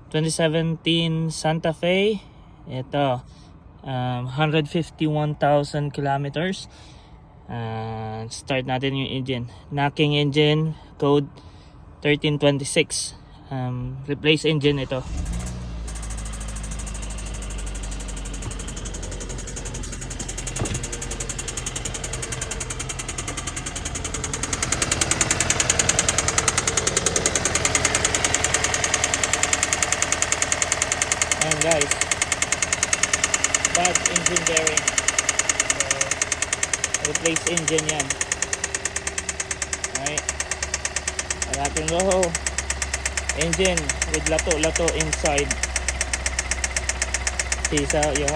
2017 Santa Fe. Ito, 151,000 kilometers. Start natin yung engine. Knocking engine, code 1326. Replace engine ito. Ayan guys, bad engine bearing, so replace engine yan. Alright, natin roho engine with lato-lato inside. Sisa yun,